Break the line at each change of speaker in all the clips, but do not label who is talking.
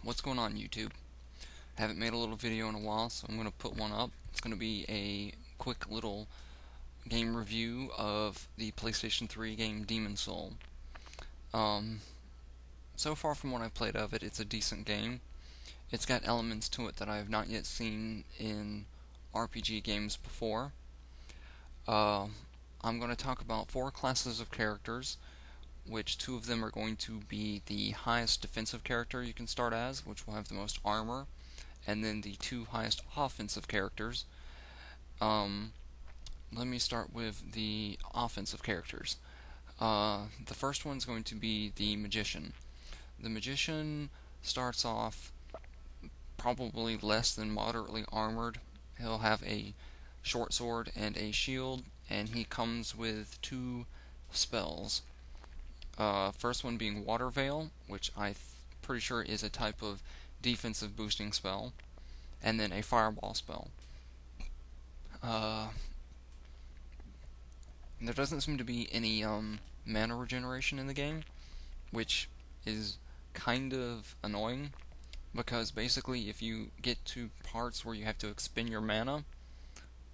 What's going on, YouTube? Haven't made a little video in a while, so I'm going to put one up. It's going to be a quick little game review of the PlayStation 3 game Demon's Soul. Um, so far from what I've played of it, it's a decent game. It's got elements to it that I have not yet seen in RPG games before. Uh, I'm going to talk about 4 classes of characters, which 2 of them are going to be the highest defensive character you can start as, which will have the most armor, and then the 2 highest offensive characters. Um, Let me start with the offensive characters. The first one's going to be the Magician. The Magician starts off probably less than moderately armored. He'll have a short sword and a shield, and he comes with 2 spells. First one being Water Veil, which I'm pretty sure is a type of defensive boosting spell, and then a Fireball spell. There doesn't seem to be any mana regeneration in the game, which is kind of annoying, because basically if you get to parts where you have to expend your mana,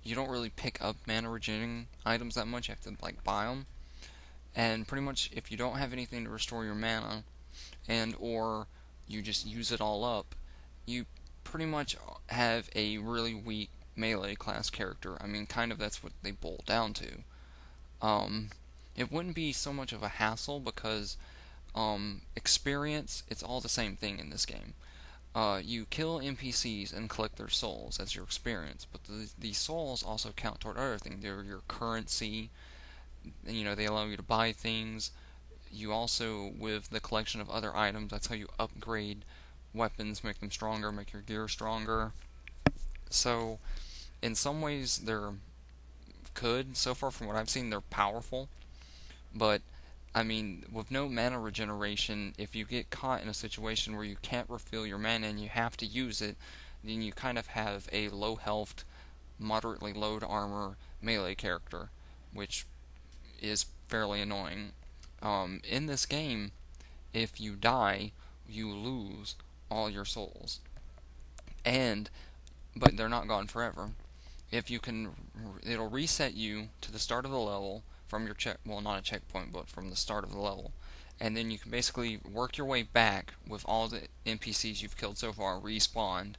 you don't really pick up mana regenerating items that much. You have to buy them, and pretty much if you don't have anything to restore your mana, and or you just use it all up, you pretty much have a really weak melee class character. I mean, kind of that's what they boil down to. It wouldn't be so much of a hassle because experience, it's all the same thing in this game. You kill NPCs and collect their souls as your experience, but the souls also count toward other things. They're your currency. They allow you to buy things. You also, with the collection of other items, that's how you upgrade weapons, make them stronger, make your gear stronger. So, in some ways, they're good. So far from what I've seen, they're powerful. But, I mean, with no mana regeneration, if you get caught in a situation where you can't refill your mana and you have to use it, then you kind of have a low health, moderately low armor melee character, which is fairly annoying. In this game, if you die, you lose all your souls. But they're not gone forever. If you can, it'll reset you to the start of the level from your not a checkpoint, but from the start of the level. And then you can basically work your way back with all the NPCs you've killed so far, respawn,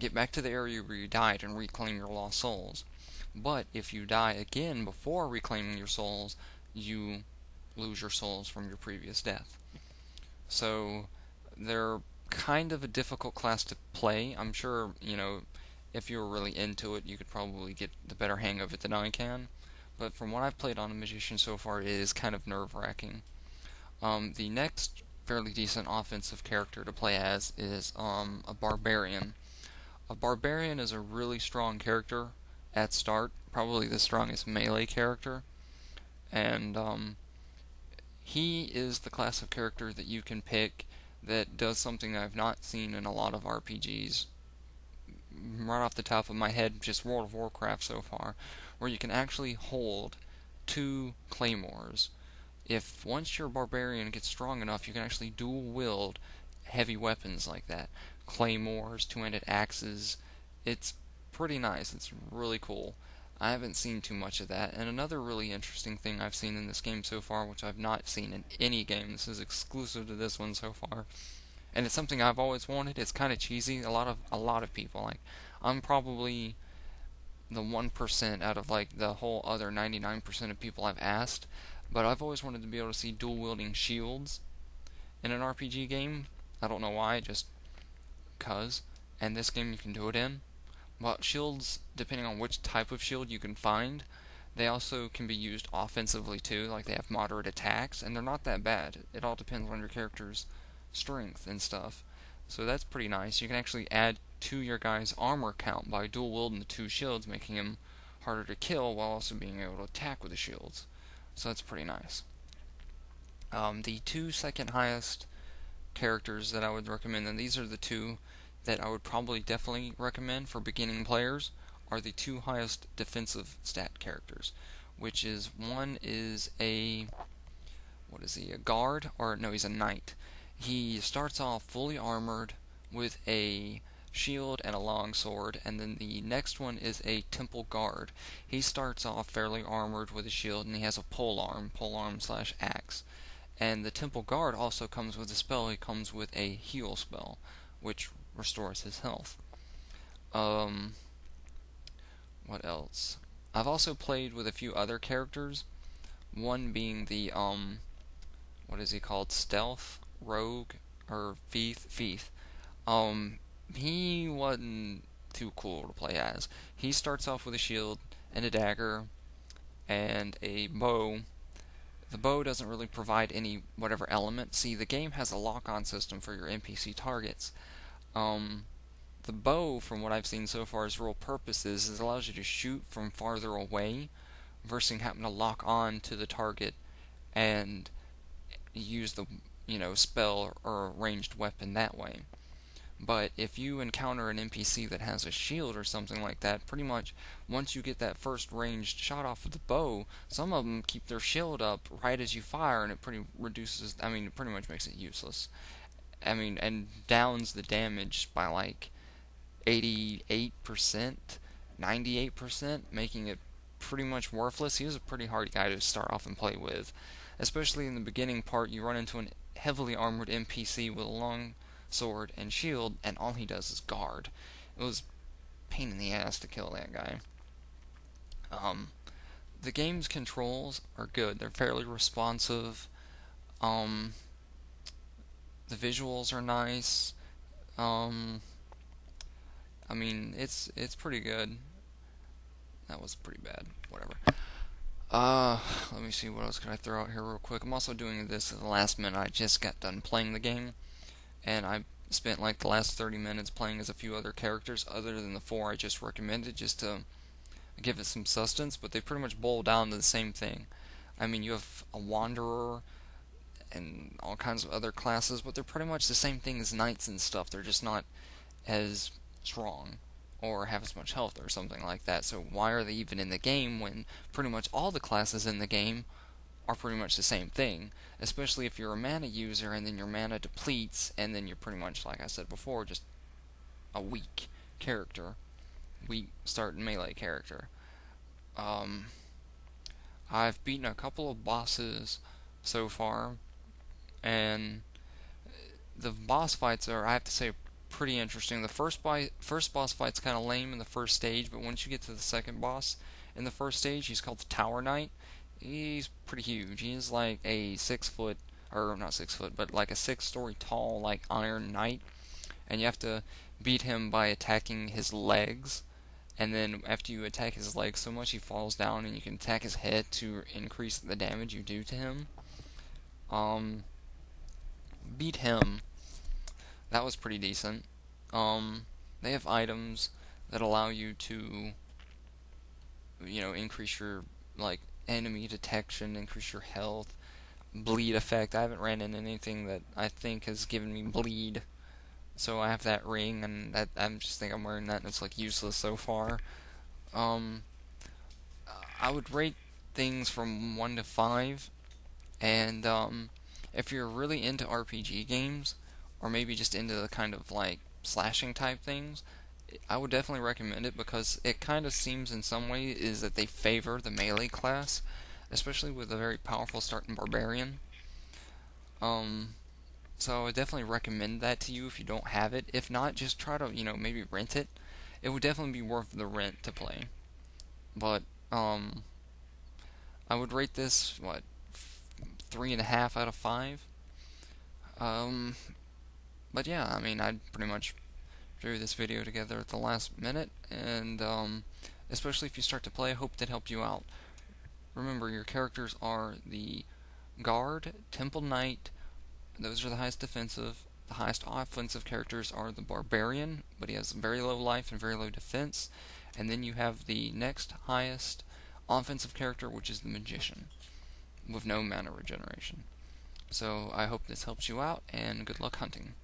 get back to the area where you died and reclaim your lost souls. But if you die again before reclaiming your souls, you lose your souls from your previous death. So they're kind of a difficult class to play. I'm sure, if you were really into it, you could probably get the better hang of it than I can. But from what I've played on a Magician so far, it is kind of nerve-wracking. The next fairly decent offensive character to play as is a Barbarian. A Barbarian is a really strong character at start, probably the strongest melee character, and he is the class of character that you can pick that does something I've not seen in a lot of RPGs. Right off the top of my head, just World of Warcraft so far, where you can actually hold 2 claymores. If once your barbarian gets strong enough, you can actually dual wield heavy weapons like that. Claymores, 2-handed axes. It's pretty nice. It's really cool. I haven't seen too much of that. And another really interesting thing I've seen in this game so far, which I've not seen in any game, this is exclusive to this one so far, and it's something I've always wanted. It's kind of cheesy. A lot of people, I'm probably the 1% out of the whole other 99% of people I've asked, but I've always wanted to be able to see dual wielding shields in an RPG game. I don't know why, just 'cause. And this game you can do it in. But shields, depending on which type of shield you can find, they also can be used offensively too. They have moderate attacks, and they're not that bad. It all depends on your character's strength and stuff. So that's pretty nice. You can actually add to your guy's armor count by dual wielding the 2 shields, making him harder to kill while also being able to attack with the shields. So that's pretty nice. The 2 second highest characters that I would recommend, and these are the 2 that I would probably definitely recommend for beginning players, are the 2 highest defensive stat characters, which is, one is a guard, or no, he's a knight. He starts off fully armored with a shield and a long sword, and then the next one is a temple guard. He starts off fairly armored with a shield, and he has a polearm slash axe. And the temple guard also comes with a spell. He comes with a heal spell, which restores his health. What else? I've also played with a few other characters. One being the what is he called? Stealth Rogue or Thief. He wasn't too cool to play as. He starts off with a shield and a dagger and a bow. The bow doesn't really provide any whatever element. See, the game has a lock-on system for your NPC targets. The bow, from what I've seen so far, its real purpose is it allows you to shoot from farther away versus having to lock on to the target and use the spell or ranged weapon that way. But if you encounter an NPC that has a shield or something like that, pretty much once you get that first ranged shot off with the bow, some of them keep their shield up right as you fire, and it pretty much makes it useless. And downs the damage by like 88%, 98%, making it pretty much worthless. He was a pretty hard guy to start off and play with. Especially in the beginning part, you run into an heavily armored NPC with a long sword and shield, and all he does is guard. It was a pain in the ass to kill that guy. The game's controls are good. They're fairly responsive. The visuals are nice. It's pretty good. That was pretty bad. Whatever. Let me see, what else can I throw out here real quick. I'm also doing this at the last minute. I just got done playing the game, and I spent like the last 30 minutes playing as a few other characters other than the 4 I just recommended, just to give it some substance, but they pretty much boil down to the same thing. You have a wanderer and all kinds of other classes, but they're pretty much the same thing as knights and stuff. They're just not as strong or have as much health or something like that. So why are they even in the game when pretty much all the classes in the game are pretty much the same thing? Especially if you're a mana user and then your mana depletes, and then you're pretty much, like I said before, just a weak character. Weak starting melee character. I've beaten a couple of bosses so far, and the boss fights are, I have to say, pretty interesting. The first boss fight's kind of lame in the first stage, but once you get to the second boss in the first stage, he's called the Tower Knight. He's pretty huge. He's like a 6 foot, or not 6 foot, but like a 6-story tall, like Iron Knight, and you have to beat him by attacking his legs. And then after you attack his legs so much, he falls down, and you can attack his head to increase the damage you do to him. Beat him. That was pretty decent. They have items that allow you to, increase your, enemy detection, increase your health, bleed effect. I haven't ran into anything that I think has given me bleed. So I have that ring, and I just think I'm wearing that, and it's, useless so far. I would rate things from 1 to 5, and, if you're really into RPG games, or maybe just into the kind of slashing type things, I would definitely recommend it, because it kind of seems in some way is that they favor the melee class, especially with a very powerful starting barbarian. So I would definitely recommend that to you if you don't have it. If not, just try to maybe rent it. It would definitely be worth the rent to play. But I would rate this 3.5 out of 5. But yeah, I pretty much drew this video together at the last minute, and especially if you start to play, I hope that helped you out. Remember, your characters are the Guard, Temple Knight. Those are the highest defensive. The highest offensive characters are the Barbarian, but he has very low life and very low defense. And then you have the next highest offensive character, which is the Magician, with no mana regeneration. So I hope this helps you out, and good luck hunting.